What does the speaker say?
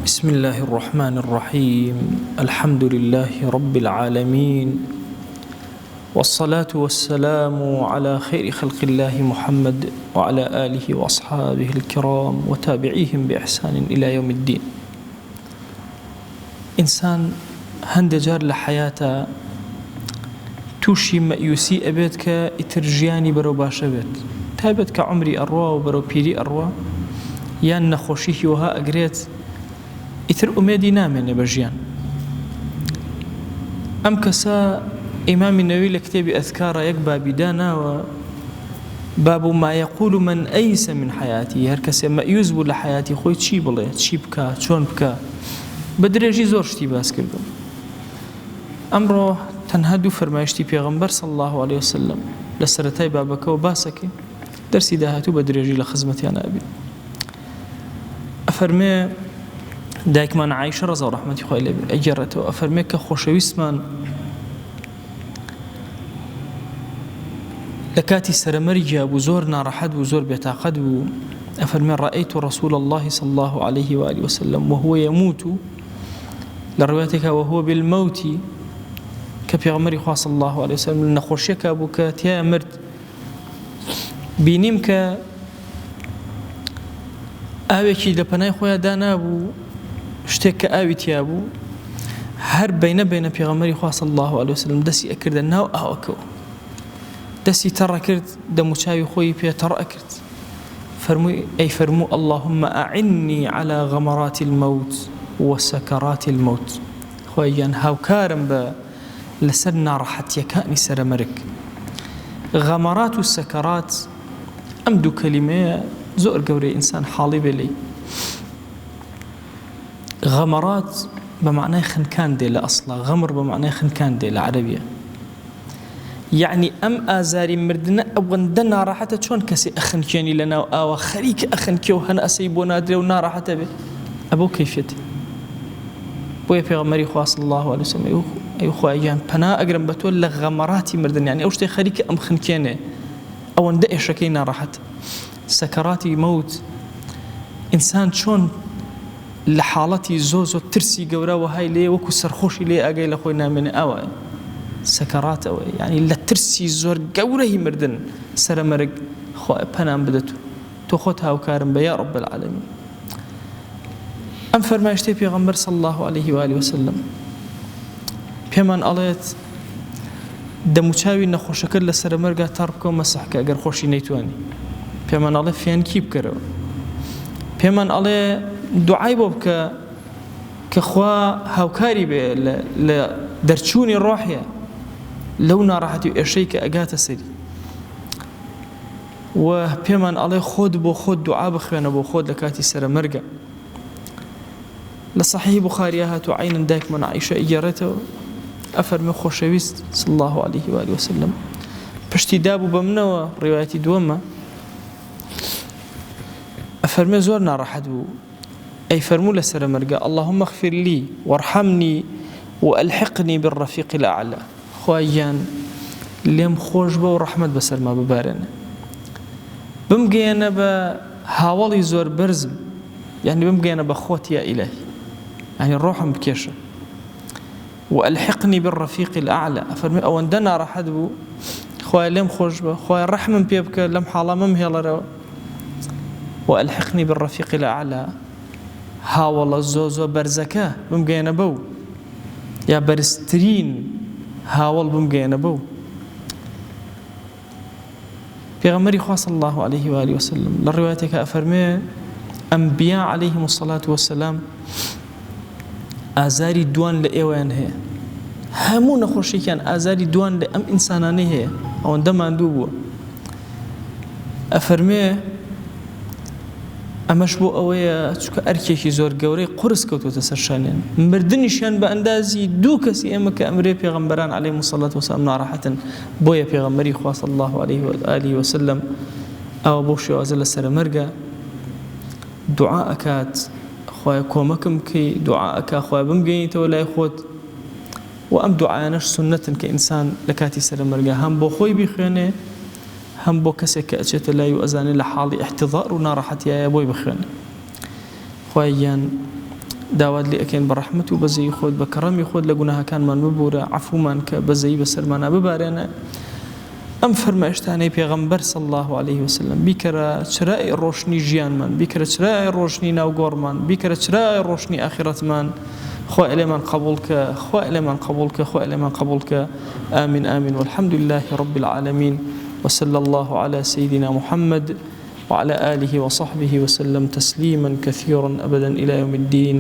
بسم الله الرحمن الرحيم الحمد لله رب العالمين والصلاة والسلام على خير خلق الله محمد وعلى آله وأصحابه الكرام وتابعيهم بإحسان إلى يوم الدين. إنسان هند جار لحياته توشي مأيوسي أبيتك إترجياني برو باشبت تابتك عمري أروا وبرو بيري أروا يان نخوشيه وها أقريت ئیتر ئومێدی نامێنێ بە ژیان. ئەم کەسە ئیمامی نەووی لە کتێبی ئەذکارە یەک بابی داناوە، باب ما يقول من ئەیسە من حیاتی، هەر کەسێ مەئیوز بوو لە حیاتی خۆی چی بڵێ، چی بکە، چۆن بکە. بە درێژی زۆر شتی باس کردم. ئەمڕۆ تەنها دوو فەرمایشتی پێغەمبەر صلی الله عليه وسلم لە سەرەتای بابەکەەوە باسەکەین، دەرسی داهاتوو بە درێژی لە خزمەتیان ئابین. ئەفەرمێ دایکمان عایشە ڕەزا و ڕەحمەتی خوای لێ بێ ئەگەڕێتەوە، ئەفەرمێ کە خۆشەویستمان لە کاتی سەرەمەرگیا بوو، زۆر ناڕەحەت بوو، زۆر بێتاقەت بوو. ئەفەرمێ ڕەئەیت رسول الله صلى الله عليه وآله وسلم وهو يموت، لە ڕوایەتێکا وهو بالموت، کە پێغەمبەری خوا صلی الله عليه وسلم لە نەخۆشیەکا بوو کە تیایە مرد. بینیم کە ئاوێکی لە پەنای خۆیان دانابوو، شتێک کە ئاوی تیا بوو، هەر بینە پێغەمبەری خوا صلی الله عليه وسلم دەستی ئەکردە ناو ئاوەکەوە، دەستی تەڕە کرد، دەموچاوی خۆی پێ تەڕە کرد. فەرموو اللهم أعني على غمرات الموت وسكرات الموت. خۆیان هاوکارم بە لەسەر ناڕەحەتیەکانی سەرەمەرگ. غەمەرات و سەکەرات ئەم دوو کەلیمەیە زۆر گەورەی ئینسان حاڵی بێ لێی. غەمەرات بە معنای خنکان دێ لە ئەسڵا، غەمر بە معنای خنکان دێ لە عەرەبیە، یعنی ئەم ئازاری مردنە ئەوەندە ناڕەحەتە چۆن کەسێ ئەخنکێنی لە ناو ئاوە، خەریکە ئەخنکێ و هەنە ئەسەی بۆ نادرێ و ناڕەحەتە بێ، ئەبەو کەیفێتی. بۆیە پێغەمبەری خوا صلی الله عليه وسلم ئەی خوایان پەنا ئەگرم بە تۆ لە غەمەراتی مردن، یعنی ئەو شتێ خەریکە ئەم خنکێنێ، ئەوەندە ئێشەکەی ناڕەحەت. سەکەراتی مەوت، ئینسان چۆن لە حاڵەتی زۆ ترسی گەورە وهای لێ وەکو سەرخۆشی لێ ئاگای لە خۆی نامێنێ، ئەوە سەکەرات ئەوە، یعنی لە ترسی زۆر گەورەی مردن سەرەمەرگ خوا پەنام بدەت و تۆ خۆت هاوکارم بە یا رب العالمین. ئەم فەرمایشتەی پێغەمبەر صلی الله عليه وآله وسلم پێمان ئەڵێت دەموچاوی نەخۆشەکە لە سەرەمەرگا تەڕ بکە و مەسەحکە ئەگەر خۆشی نەیتوانی. پێمان ئەڵێ فێنکی بکەرەوە. پێمان ئەڵێ دوعای بۆ بکە کە خوا هاوکاری بێ لە دەرچوونی ڕۆحیە لەو ناڕەحەتی و ئێشەی کە ئەگاتە سەری. و پێمان ئەڵێ خۆت بۆ خۆت دوعا بخوێنە بۆ خۆت لە کاتی سەرەمەرگە. لە صحیح بوخاریە هاتووە عینەن دایکمان عایشە ئیگەڕێتەوە، ئەفەرمێ خۆشەویست صلی الله عليه وآله وسلم پشتی دابوو بە منەوە، ڕێوایەتی دووەمە، ئەفەرمێ زۆر ناڕەحەت بوو، ئەی فەرموو لە سەرەمەرگە اللهم اغفر لي وارحمني وألحقني بالرفيق الأعلى. خوایان لێم خۆش بە و ڕەحمەت بەسەرما ببارێنە، بمگەیەنە بە هاوڵی زۆر بەرزم، یعنی بمگەیەنە بە خۆت یا ئیلهی، یعنی ڕۆحم بکێشە. وألحقني بالرفيق الأعلى، ئەفەرمێ ئەوەندە ناڕەحەت بوو، خوای لێم خۆش بە، خوای ڕەحمم پێ بکە، لەم حاڵە مەمهێڵەرەوە. وألحقني بالرفيق الأعلى، هاوڵە زۆ بەرزەکە بمگەیەنە بەو، یا بەرزترین هاوڵ بمگەیەنە بەو. پێغەمبەری خوا صلی الله عليه وآله وسلم لە ڕوایەتێکە ئەفەرمێ ئەنبیا عەلەیهیم الصەلاة وەسەلام ئازاری دوان لە ئێوەیان هەیە، هەموو نەخۆشیەکیان ئازاری دوان لە ئەم ئینسانانەی هەیە، ئەوەندە ماندوو بووە. ئەفەرمێ ئەمەش بۆ ئەوەیە چونکە ئەرکێکی زۆر گەورەی قورس کەوتوتە سەر شانیان، مردنیشیان بە ئەندازی دوو کەسی ئێمە کە ئەمرێ پێغەمبەران عەلەیهیم الصەلاة وەسەلام ناڕەحەتن. بۆیە پێغەمبەری خوا صلی الله عليه وآله وسلم ئەوە بۆ شێوازە لە سەرەمەرگە دوعا ئەکات، خوای کۆمەکم بکەی، دوعا ئەکا خوای بمگەینیتەوە لای خۆت. و ئەم دوعایانەش سونەتن کە ئینسان لە کاتی سەرەمەرگە هەم بۆ خۆی بیخوێنێ، هەم بۆ کەسێک کە ئەچێتە لای و ئەزانێت لە حاڵی احتضار و ناڕەحەتیایە بۆی بخوێنێ. خوایان داوات لي أكين برحمة وبزي خود بكرم خود لجناها كان من ببورة عفو من كبزي بسرمانا ببارنا أم فرماشتاني پیغمبر صلى الله عليه وسلم بكرة شراء الروشني جيان من بكرة شراء الروشني ناوغور من بكرة شراء الروشني آخرة من خو إلي من قبولك خو إلي من قبولك خو إلي من قبولك آمين آمين والحمد لله رب العالمين وصلى الله على سيدنا محمد وعلى آله وصحبه وسلم تسليما كثيرا أبدا إلى يوم الدين.